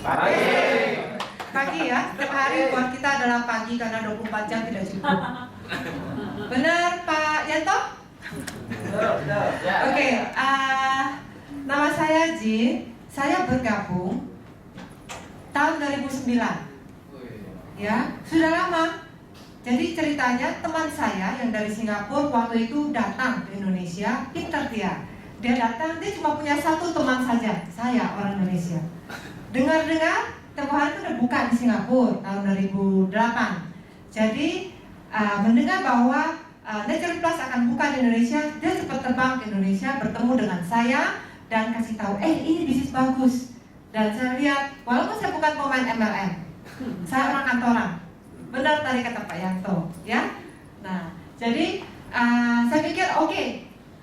Pagi ya, setiap hari buat kita adalah pagi karena 24 jam tidak cukup. Benar Pak Yanto? Oke, nama saya Jin. Saya bergabung tahun 2009. Ya, sudah lama. Jadi ceritanya teman saya yang dari Singapura waktu itu datang ke Indonesia, pintar dia. Dia datang, dia cuma punya satu teman saja, saya orang Indonesia. Dengar-dengar, tempoh hari itu udah buka di Singapura tahun 2008. Jadi mendengar bahwa Nature Plus akan buka di Indonesia, dia cepat terbang ke Indonesia, bertemu dengan saya dan kasih tahu, ini bisnis bagus. Dan saya lihat, walaupun saya bukan pemain MLM, saya orang kantoran. Benar tadi kata Pak Yanto, ya. Nah, jadi saya pikir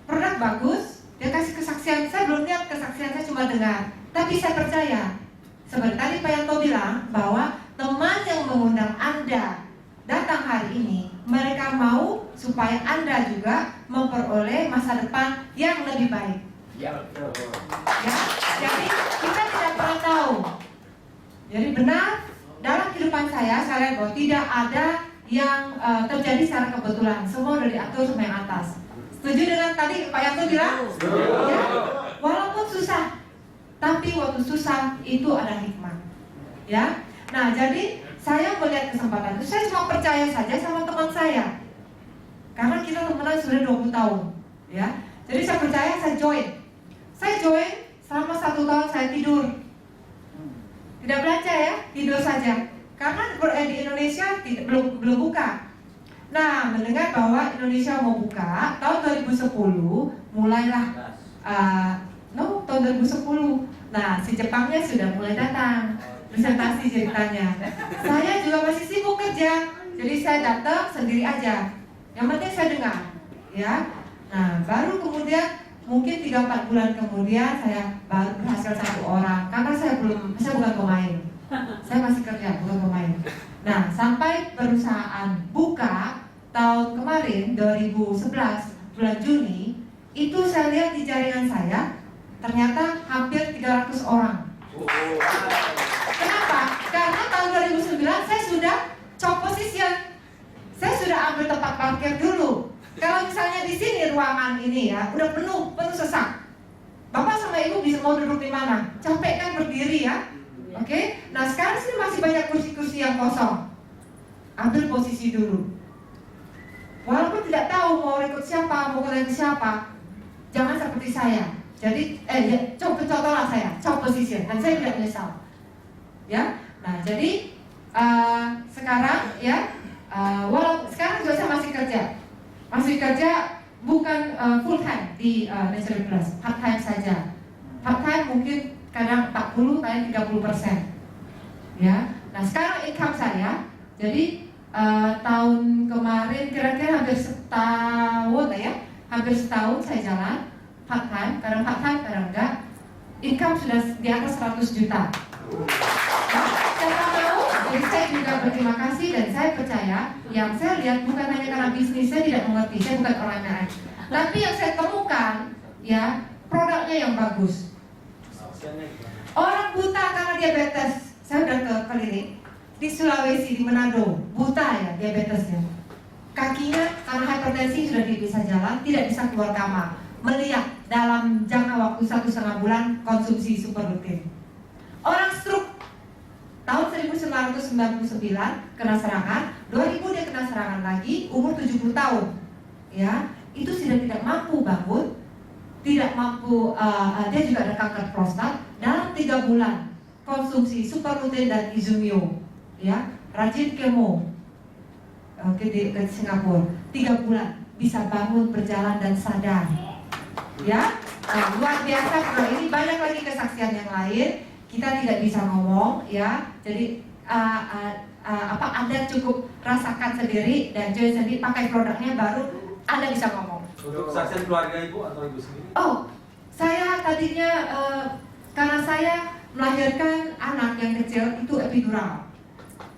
produk bagus. Dia kasih kesaksian. Saya belum lihat kesaksian, saya cuma dengar. Tapi saya percaya. Seperti tadi Pak Yanto bilang bahwa teman yang mengundang Anda datang hari ini, mereka mau supaya Anda juga memperoleh masa depan yang lebih baik. Ya, jadi kita tidak pernah tahu. Jadi benar. Dalam kehidupan saya lihat bahwa tidak ada yang terjadi secara kebetulan. Semua sudah diatur sama yang atas. Setuju dengan tadi Pak Yanto bilang? Ya, walaupun susah, tapi waktu susah itu ada hikmah. Ya, nah jadi saya melihat kesempatan itu, saya cuma percaya saja sama teman saya. Karena kita temenan sudah 20 tahun. Ya, jadi saya percaya, saya join. Saya join selama 1 tahun saya tidur. Tidak belajar ya, tidur saja. Karena di Indonesia belum buka. Nah, mendengar bahwa Indonesia mau buka tahun 2010, mulailah tahun 2010. Nah, si Jepangnya sudah mulai datang, presentasi ceritanya. Saya juga masih sibuk kerja, jadi saya datang sendiri aja. Yang penting saya dengar, ya. Nah, baru kemudian mungkin 3-4 bulan kemudian saya baru berhasil 1 orang, karena saya bukan pemain, saya masih kerja, bukan pemain. Nah, sampai perusahaan buka tahun kemarin 2011 bulan Juni, itu saya lihat di jaringan saya ternyata hampir 300 orang. Kenapa? Karena tahun 2009 saya sudah job position, saya sudah ambil tempat parkir dulu. Kalau misalnya di sini ruangan ini ya udah penuh sesak, Bapak sama Ibu bisa mau duduk di mana? Capek kan berdiri ya? Oke? Nah sekarang sih masih banyak kursi-kursi yang kosong. Ambil posisi dulu. Walaupun tidak tahu mau rekrut siapa, mau ketemu siapa, jangan seperti saya. Jadi coba contohlah saya, coba posisi, dan saya tidak menyesal. Ya, nah jadi sekarang ya, walaupun sekarang juga saya masih kerja bukan full time di Nature Plus, part time saja. Part time mungkin kadang 40, kadang 30%. Ya, nah sekarang income saya, jadi tahun kemarin kira-kira hampir setahun ya, hampir setahun saya jalan part time, kadang enggak. Income sudah di atas 100 juta. Saya tahu, jadi saya juga berterima kasih dan saya percaya yang saya lihat bukan hanya karena bisnis, saya tidak mengerti, saya bukan orang MLM, tapi yang saya temukan ya produknya yang bagus. Orang buta karena diabetes, saya udah ke keliling di Sulawesi, di Manado, buta ya diabetesnya. Kakinya karena hipertensi sudah tidak bisa jalan, tidak bisa keluar kamar, melihat dalam jangka waktu 1,5 bulan konsumsi super rutin. Orang stroke tahun 1999 kena serangan, 2000 dia kena serangan lagi, umur 70 tahun. Ya, itu sudah tidak mampu bangun, tidak mampu, dia juga ada kanker prostat. Dalam 3 bulan konsumsi super rutin dan Izumio, ya, rajin kemo, ke Singapura, 3 bulan bisa bangun, berjalan dan sadar. Ya, luar biasa. Kalau ini banyak lagi kesaksian yang lain. Kita tidak bisa ngomong, ya. Jadi Anda cukup rasakan sendiri dan join sendiri, pakai produknya, baru Anda bisa ngomong. Untuk kesaksian keluarga Ibu atau Ibu sendiri? Oh, saya tadinya karena saya melahirkan anak yang kecil itu epidural,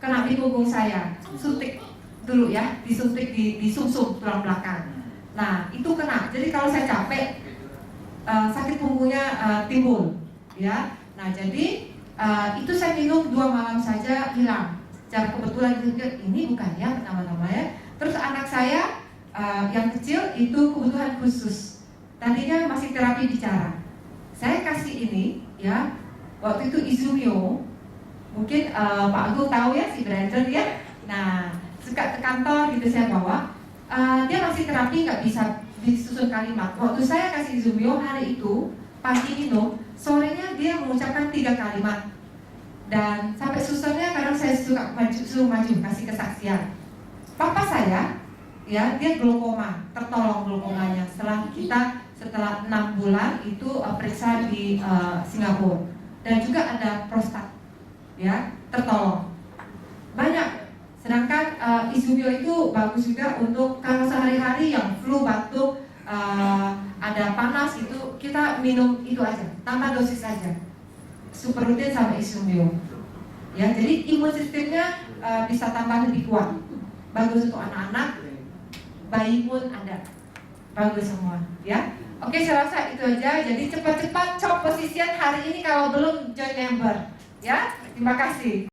kena di punggung saya, suntik dulu ya, disuntik di sumsum tulang belakang. Nah itu kena. Jadi kalau saya capek, sakit punggungnya timbul, ya. Nah jadi itu saya minum 2 malam saja hilang. Secara kebetulan ini bukan ya pertama-tama ya. Terus anak saya yang kecil itu kebutuhan khusus. Tadinya masih terapi bicara. Saya kasih ini ya. Waktu itu Izumio. Mungkin Pak Agung tahu ya si Brandon ya. Nah, suka ke kantor gitu saya bawa. Dia masih terapi nggak bisa disusun kalimat. Waktu saya kasih Izumio hari itu pagi minum, sorenya dia mengucapkan 3 kalimat. Dan sampai susternya kadang saya suruh maju kasih kesaksian. Papa saya, ya dia glaukoma, tertolong glaukomanya setelah 6 bulan itu periksa di Singapura, dan juga ada prostat, ya tertolong banyak. Sedangkan Izumio itu bagus juga untuk kalau sehari-hari yang flu, batuk, ada panas itu kita minum itu aja, tambah dosis aja. Super rutin sama Izumio. Ya, jadi imun sistemnya bisa tambah lebih kuat. Bagus untuk anak-anak, bayi pun ada. Bagus semua, ya. Oke, saya rasa itu aja. Jadi cepat-cepat cop posisian hari ini kalau belum join member, ya. Terima kasih.